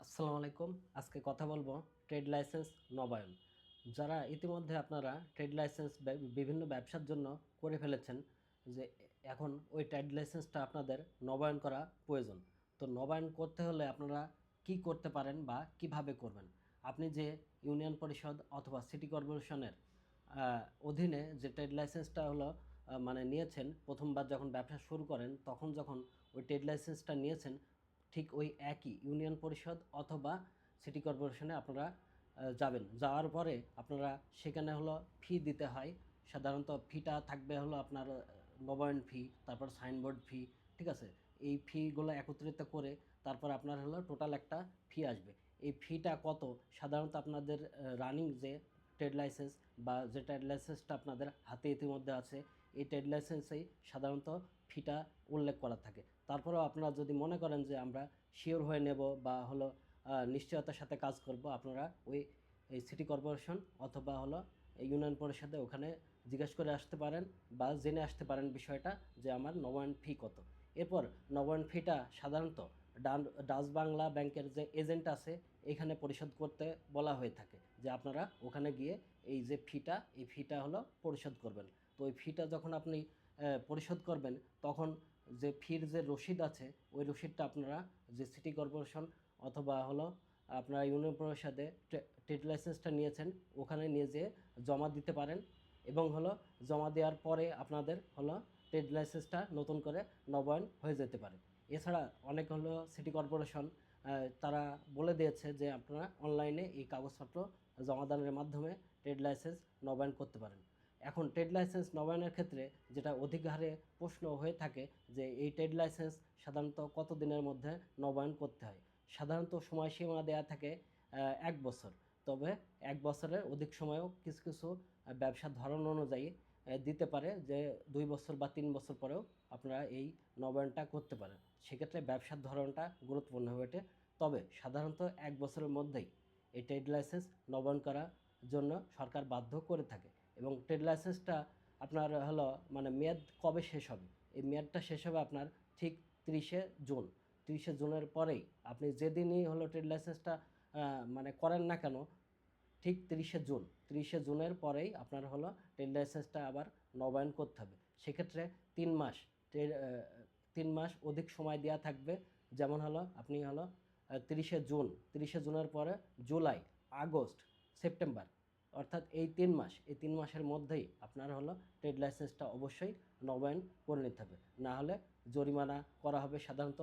আসসালামু আলাইকুম। আজকে কথা বলবো ট্রেড লাইসেন্স নবায়ন। যারা ইতিমধ্যে আপনারা ট্রেড লাইসেন্স বিভিন্ন ব্যবসার জন্য করে ফেলেছেন, যে এখন ওই ট্রেড লাইসেন্সটা আপনাদের নবায়ন করা প্রয়োজন। তো নবায়ন করতে হলে আপনারা কি করতে পারেন বা কিভাবে করবেন? আপনি যে ইউনিয়ন পরিষদ অথবা সিটি কর্পোরেশনের অধীনে যে ট্রেড লাইসেন্সটা হলো মানে নিয়েছেন, প্রথমবার যখন ব্যবসা শুরু করেন তখন যখন ওই ট্রেড লাইসেন্সটা নিয়েছেন, ঠিক ওই একই ইউনিয়ন পরিষদ অথবা সিটি কর্পোরেশনে আপনারা যাবেন। যাওয়ার পরে আপনারা সেখানে হলো ফি দিতে হয়। সাধারণত ফিটা থাকবে হলো আপনার নবায়ন ফি, তারপর সাইনবোর্ড ফি, ঠিক আছে? এই ফিগুলো একত্রিত করে তারপর আপনার হলো টোটাল একটা ফি আসবে। এই ফিটা কত? সাধারণত আপনাদের রানিং যে ট্রেড লাইসেন্স বা যে ট্রেড লাইসেন্সটা আপনাদের হাতে ইতিমধ্যে আছে, এই ট্রেড লাইসেন্সেই সাধারণত ফিটা উল্লেখ করা থাকে। তারপরেও আপনারা যদি মনে করেন যে আমরা শিওর হয়ে নেব বা হলো নিশ্চয়তার সাথে কাজ করব, আপনারা ওই এই সিটি কর্পোরেশন অথবা হলো ইউনিয়ন পরিষদে ওখানে জিজ্ঞেস করে আসতে পারেন বা জেনে আসতে পারেন বিষয়টা, যে আমার নবায়ন ফি কত। এরপর নবায়ন ফিটা সাধারণত ডাচ বাংলা ব্যাংকের যে এজেন্ট আছে এখানে পরিশোধ করতে বলা হয়ে থাকে, যে আপনারা ওখানে গিয়ে এই যে ফিটা, এই ফিটা হলো পরিশোধ করবেন। তো ওই ফিটা যখন আপনি পরিশোধ করবেন, তখন যে ফির যে রসিদ আছে ওই রসিদটা আপনারা যে সিটি কর্পোরেশন অথবা হলো আপনারা ইউনিয়ন পরিষদে ট্রেড লাইসেন্সটা নিয়েছেন ওখানে নিয়ে যেয়ে জমা দিতে পারেন, এবং হলো জমা দেওয়ার পরে আপনাদের হলো ট্রেড লাইসেন্সটা নতুন করে নবায়ন হয়ে যেতে পারে। এছাড়া অনেক হলো সিটি কর্পোরেশন তারা বলে দিয়েছে যে আপনারা অনলাইনে এই কাগজপত্র জমাদানের মাধ্যমে ট্রেড লাইসেন্স নবায়ন করতে পারেন। এখন ট্রেড লাইসেন্স নবায়নের ক্ষেত্রে যেটা অধিক হারে প্রশ্ন হয়ে থাকে, যে এই ট্রেড লাইসেন্স সাধারণত কত দিনের মধ্যে নবায়ন করতে হয়। সাধারণত সময়সীমা দেওয়া থাকে 1 বছর। তবে 1 বছরের অধিক সময়ও কিছু কিছু ব্যবসার ধরন অনুযায়ী দিতে পারে, যে 2 বছর বা 3 বছর পরেও আপনারা এই নবায়নটা করতে পারেন। সেক্ষেত্রে ব্যবসার ধরনটা গুরুত্বপূর্ণ হয়ে ওঠে। তবে সাধারণত 1 বছরের মধ্যেই এই ট্রেড লাইসেন্স নবায়ন করার জন্য সরকার বাধ্য করে থাকে। এবং ট্রেড লাইসেন্সটা আপনার হলো মানে মেয়াদ কবে শেষ হবে? এই মেয়াদটা শেষ হবে আপনার ঠিক 30শে জুন। 30শে জুনের পরেই আপনি যেদিনই হলো ট্রেড লাইসেন্সটা মানে করেন না কেন, ঠিক 30শে জুন, 30শে জুনের পরেই আপনার হলো ট্রেড লাইসেন্সটা আবার নবায়ন করতে হবে। সেক্ষেত্রে 3 মাস, ট্রেড 3 মাস অধিক সময় দেওয়া থাকবে। যেমন হলো আপনি হলো 30শে জুন, 30শে জুনের পরে জুলাই, আগস্ট, সেপ্টেম্বর, অর্থাৎ এই 3 মাসের মধ্যেই আপনার হলো ট্রেড লাইসেন্সটা অবশ্যই নবায়ন করে নিতে হবে। না হলে জরিমানা করা হবে। সাধারণত